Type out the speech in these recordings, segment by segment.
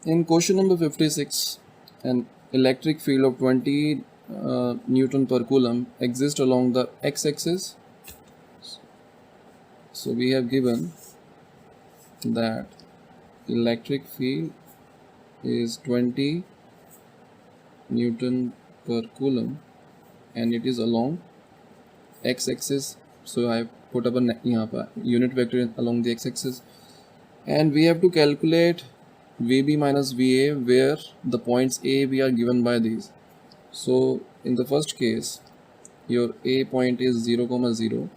In question number 56, an electric field of 20 Newton per coulomb exists along the x-axis. So we have given that electric field is 20 Newton per coulomb and it is along x-axis. So I have put up a unit vector along the x-axis, and we have to calculate VB minus VA where the points A, B are given by these. So in the first case, your A point is 0, 0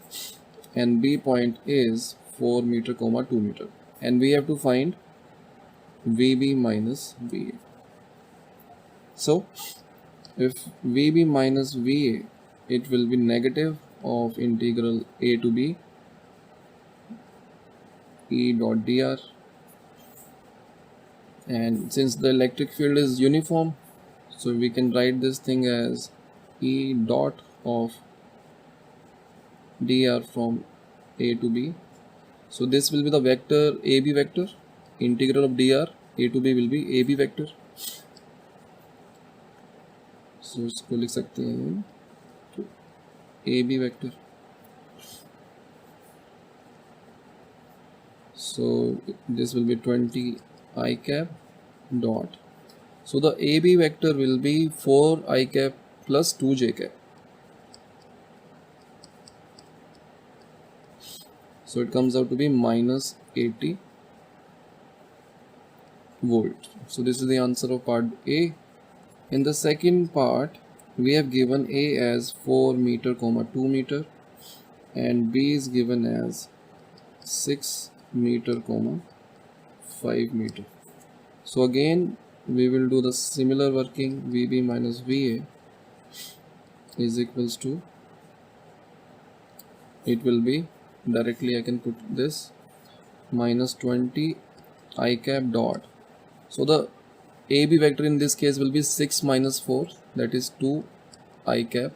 and B point is 4 meter, 2 meter, and we have to find VB minus VA. So if VB minus VA, it will be negative of integral A to B E dot dr, and since the electric field is uniform, so we can write this thing as E dot of dr from A to B. So this will be the vector AB vector. Integral of dr A to B will be AB vector. So इसको लिख सकते हैं AB vector. So this will be 20 I cap dot. So the AB vector will be 4 I cap plus 2 j cap. So it comes out to be minus 80 volt. So this is the answer of part A. In the second part, we have given A as 4 meter, 2 meter, and B is given as 6 meter, 5 meter. So again, we will do the similar working. VB minus VA is equals to, it will be directly, I can put this, minus 20 I cap dot. So the AB vector in this case will be 6 minus 4, that is 2 I cap,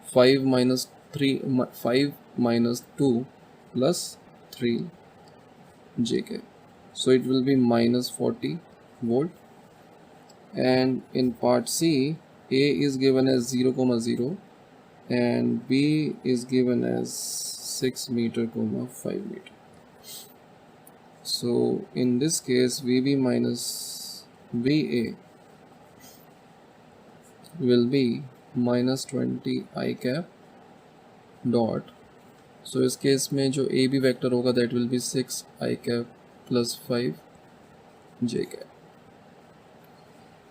5 minus 2 plus 3 j cap. So it will be minus 40 volt. And in part C, A is given as 0, 0 and B is given as 6 meter, 5 meter. So in this case, VB minus VA will be minus 20 I cap dot. So इस case में जो AB vector होगा that will be 6 I cap plus 5 j cap,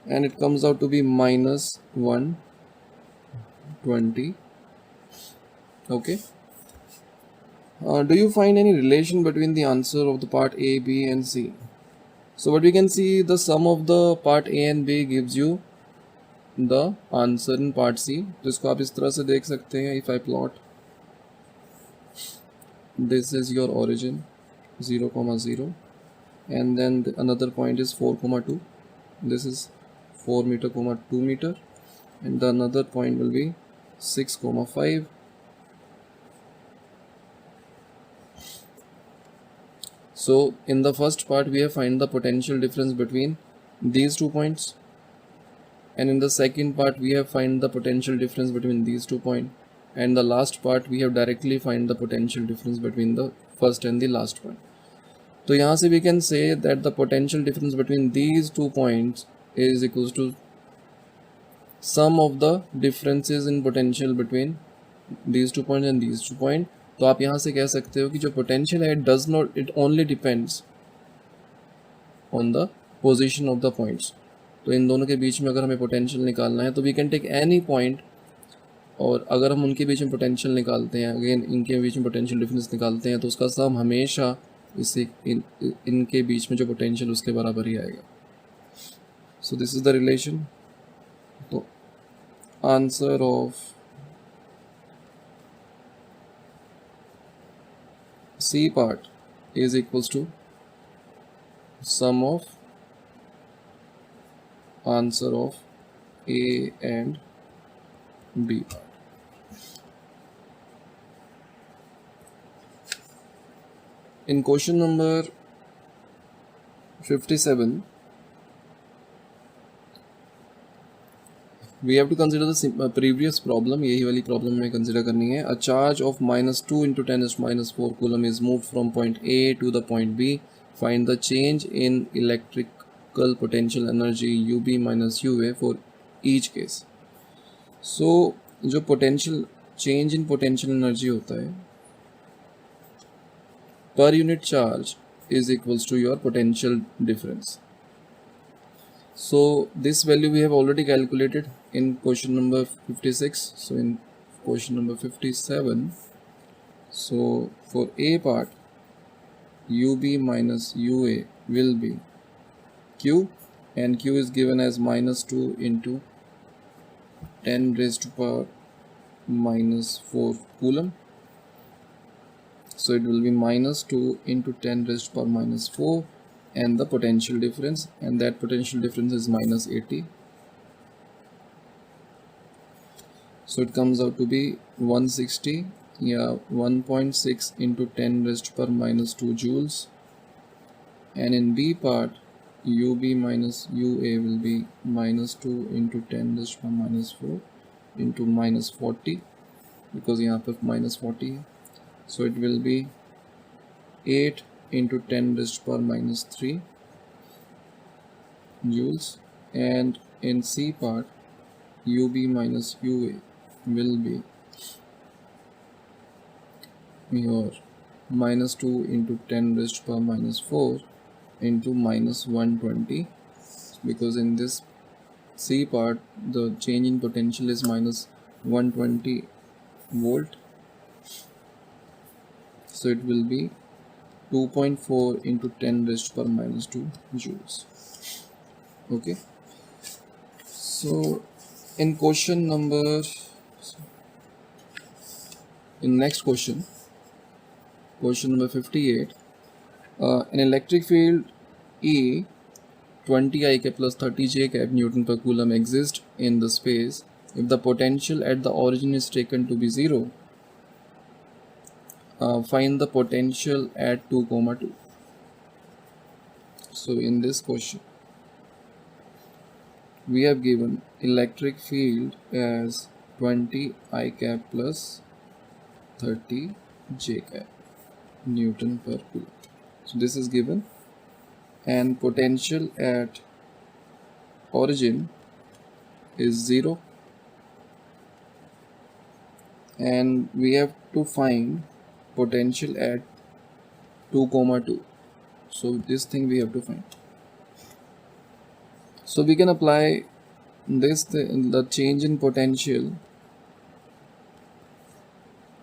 and it comes out to be minus 120. Okay. Do you find any relation between the answer of the part A, B and C? So what we can see, the sum of the part A and B gives you the answer in part C. तो इसको आप इस तरह से देख सकते हैं. If I plot, this is your origin 0, 0, and then another point is 4, 2. This is 4 meter, 2 meter, and the another point will be 6, 5. So in the first part we have find the potential difference between these 2 points, and in the second part we have find the potential difference between these 2 points, and the last part we have directly find the potential difference between the first and the last point. तो यहाँ से we can say that the potential difference between these 2 points is equals to sum of the differences in potential between these 2 points and these 2 points. तो आप यहाँ से कह सकते हो कि जो potential है it only depends on the position of the points. तो इन दोनों के बीच में अगर हमें potential निकालना है तो we can take any point, और अगर हम उनके बीच में potential निकालते हैं, अगेन इनके बीच में potential difference निकालते हैं, तो उसका सम हमेशा इससे इनके बीच में जो potential उसके बराबर ही आएगा. So this is the relation. तो answer of C part is equals to sum of answer of A and B part. In question number 57, we have to consider the previous problem, यही वाली problem हमें consider करनी है. A charge of -2 × 10⁻⁴ coulomb is move from point A to the point B. Find the change in electrical potential energy UB - UA for each case. So जो potential change in potential energy होता है पर unit charge is equals to your potential difference. So this value we have already calculated in question number 56. So in question number 57, so for A part, UB minus UA will be Q, and Q is given as -2 into 10 raised to power -4 coulomb. So it will be -2 into 10 raised to power -4, and the potential difference, and that potential difference is -80. So it comes out to be 160, 1.6 into 10 raised to power -2 joules. And in B part, UB minus UA will be -2 into 10 raised to power -4 into -40, because यहाँ पर -40 है. So it will be 8 into 10 raised to power -3 joules. And in C part, UB minus UA will be your -2 into 10 raised to power -4 into -120, because in this C part the change in potential is -120 volt. So it will be 2.4 into 10 raised to power -2 joules. Okay. So in question number, in next question number 58, an electric field E 20 I cap plus 30 J cap Newton per coulomb exists in the space if the potential at the origin is taken to be 0. Find the potential at 2,2. So in this question we have given electric field as 20 I cap plus 30 J cap Newton per coulomb. So this is given, and potential at origin is 0, and we have to find potential at 2,2. So this thing we have to find. So we can apply this, the change in potential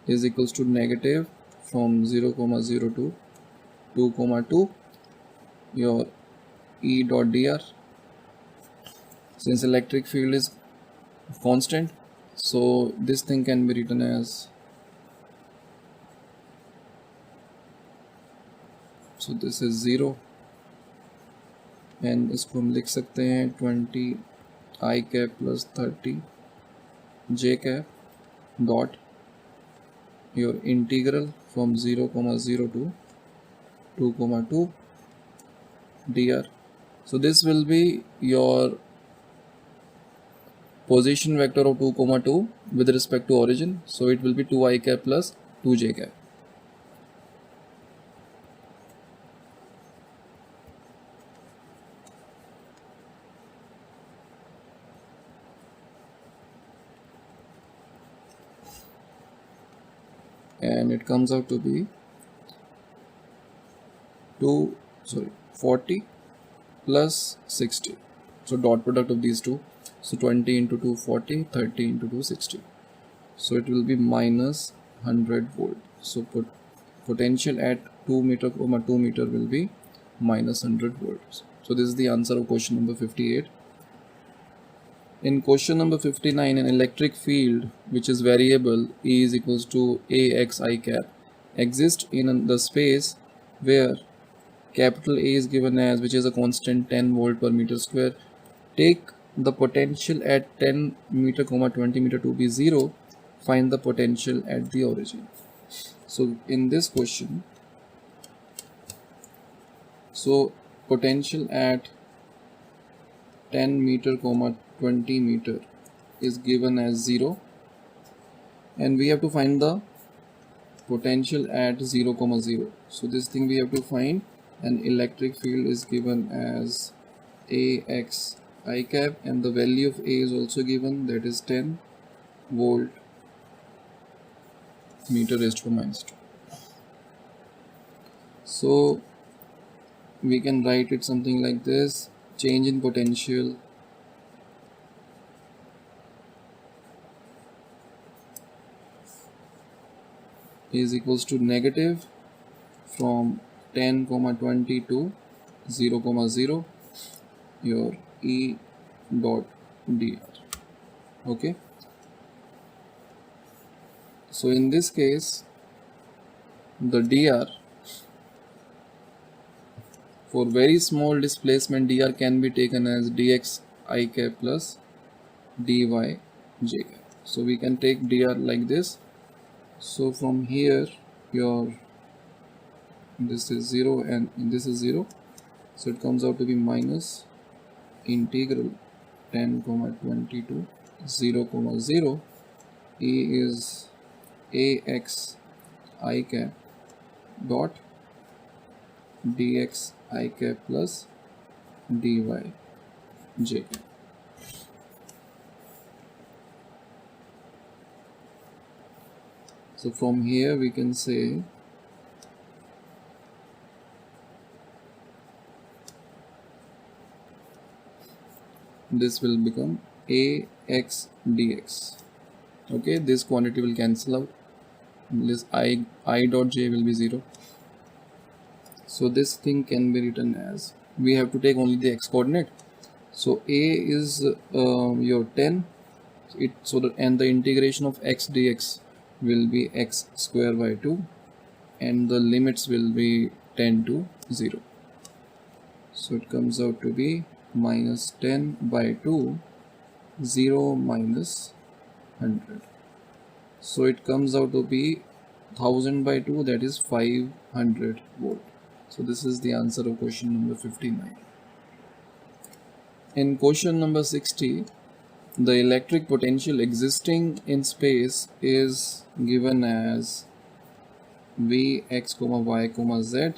is equals to negative from 0,0 to 2,2 your E dot dr. Since electric field is constant, so this thing can be written as, so this is 0, and इसको हम लिख सकते हैं 20 I cap plus 30 J cap dot your integral from 0,0 to 2,2 dr. So this will be your position vector of 2,2 with respect to origin. So it will be 2 I cap plus 2 J cap. And it comes out to be 40 plus 60. So dot product of these two. So 20 into 2 40, 30 into 2 60. So it will be minus 100 volt. So potential at 2 meter, 2 meter will be minus 100 volts. So this is the answer of question number 58. In question number 59, an electric field which is variable E is equals to AX I cap exists in the space where capital A is given as, which is a constant 10 volt per meter square. Take the potential at 10 meter, 20 meter to be 0. Find the potential at the origin. So in this question, so potential at 10 meter, 20 meter is given as 0, and we have to find the potential at 0 comma 0. So this thing we have to find, an electric field is given as AX I cap, and the value of A is also given, that is 10 volt meter raised to minus 2. So we can write it something like this: change in potential is equals to negative from 10 comma 20 to 0 comma 0 your E dot dr. Okay, so in this case the dr, for very small displacement, dr can be taken as dx I cap plus dy j cap. So we can take dr like this. So from here your this is 0 and this is 0, so it comes out to be minus integral 10 comma 20 to 0 comma 0 E is ax I cap dot dx I cap plus dy j cap. So from here we can say this will become ax dx. Okay, this quantity will cancel out, this I dot j will be 0. So this thing can be written as, we have to take only the x coordinate. So a is your 10, and the integration of x dx will be x square by 2, and the limits will be 10 to 0. So it comes out to be minus 10 by 2, 0 minus 100. So it comes out to be 1000 by 2, that is 500 volt. So this is the answer of question number 59. In question number 60, the electric potential existing in space is given as Vx comma y comma z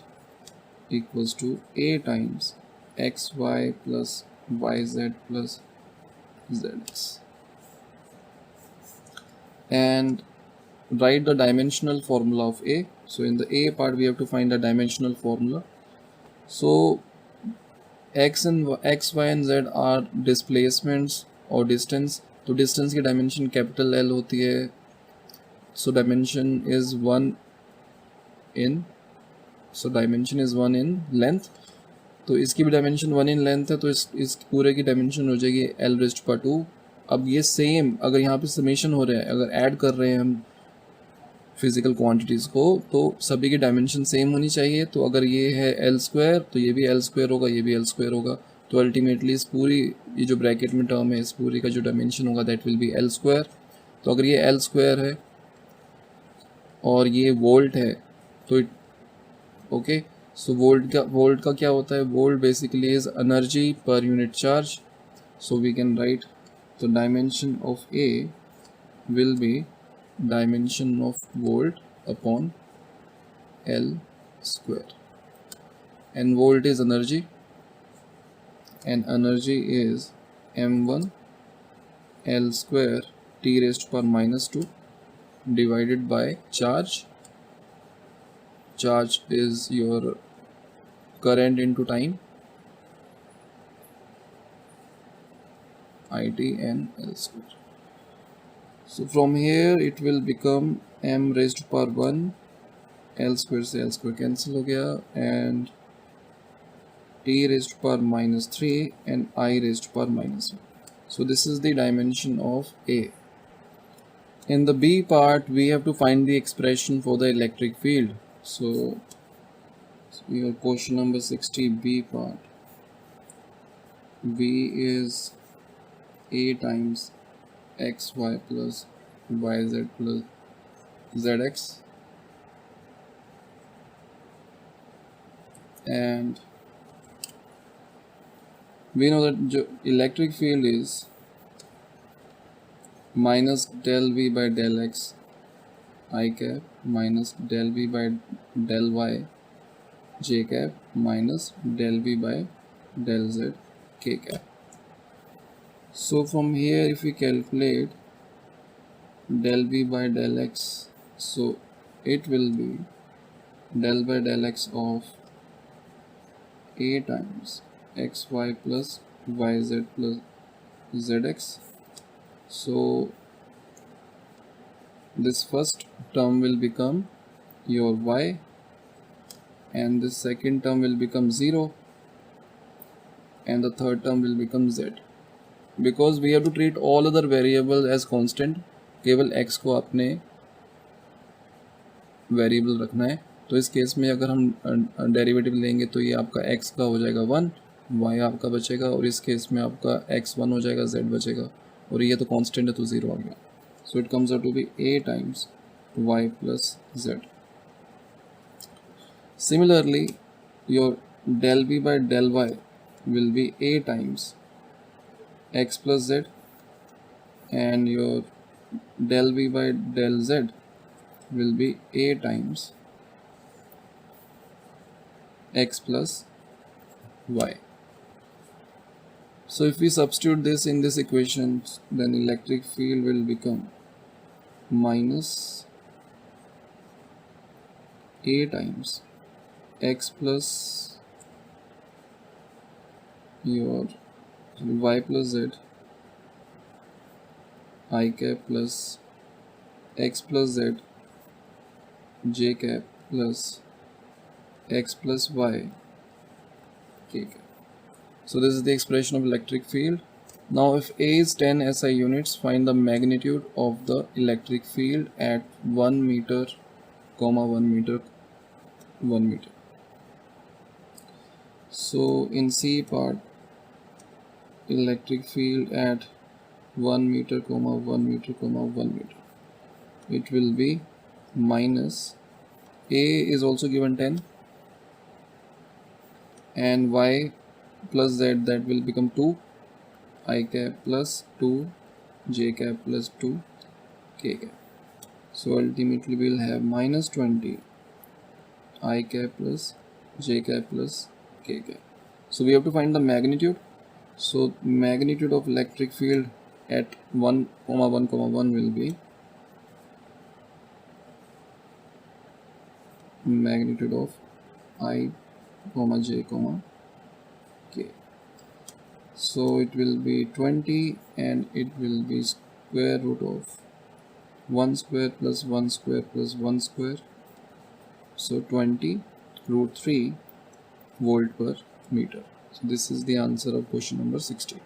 equals to a times xy plus yz plus zx, and write the dimensional formula of A. So in the A part we have to find the dimensional formula. So x, y and z are displacements और distance, तो distance की dimension capital L होती है. So dimension is 1 in length, तो इसकी भी dimension 1 in length है, तो इस पूरे की dimension हो जाएगी L raised to 2. अब ये सेम, अगर यहाँ पे summation हो रहा है, अगर ऐड कर रहे हैं हम फिजिकल क्वांटिटीज़ को, तो सभी की डायमेंशन सेम होनी चाहिए. तो अगर ये है एल स्क्वायर तो ये भी एल स्क्वायर होगा, ये भी एल स्क्वायर होगा. तो अल्टीमेटली इस पूरी, ये जो ब्रैकेट में टर्म है, इस पूरी का जो डायमेंशन होगा that will be L square. तो अगर ये एल स्क्वायर है और ये वोल्ट है तो ओके, सो वोल्ट का क्या होता है? Volt basically is energy per unit charge. So we can write the dimension of a will be dimension of volt upon L square, and volt is energy, and energy is m1 L square t raised to power minus 2 divided by charge. Charge is your current into time, IT and L square. So from here it will become m raised to power 1, L square से L square cancel हो गया, and t raised to power minus 3 and I raised to power minus 1. So this is the dimension of A. In the B part we have to find the expression for the electric field. So your question number 60 B part, V is A times xy plus yz plus zx, and we know that electric field is minus del v by del x I cap minus del v by del y j cap minus del v by del z k cap. So from here if we calculate del v by del x, so it will be del by del x of a times xy plus yz plus zx. So this first term will become your y and this second term will become 0 and the third term will become z. Because we have to treat all other variables as constant, केवल x को आपने variable रखना है. तो इस case में अगर हम डेरिवेटिव लेंगे तो ये आपका x का हो जाएगा 1, y आपका बचेगा और इस केस में आपका x 1 हो जाएगा, z बचेगा और ये तो कांस्टेंट है तो 0 आ गया. So it comes out to be a times y plus z. Similarly, your del v by del y will be a times x plus z and your del v by del z will be a times x plus y. So if we substitute this in this equation, then electric field will become minus a times x plus your y plus z I cap plus x plus z j cap plus x plus y k cap. So this is the expression of electric field. Now if A is 10 SI units, find the magnitude of the electric field at 1 meter, 1 meter, 1 meter. So in C part, electric field at 1 meter, 1 meter, 1 meter, it will be minus A is also given 10 and y plus z, that will become 2 I cap plus 2 j cap plus 2 k cap. So ultimately we will have minus 20 I cap plus j cap plus k cap. So we have to find the magnitude. So magnitude of electric field at 1, 1, 1 will be magnitude of I, j, k. So it will be 20 and it will be square root of 1 square plus 1 square plus 1 square. So 20 root 3 volt per meter. So this is the answer of question number 60.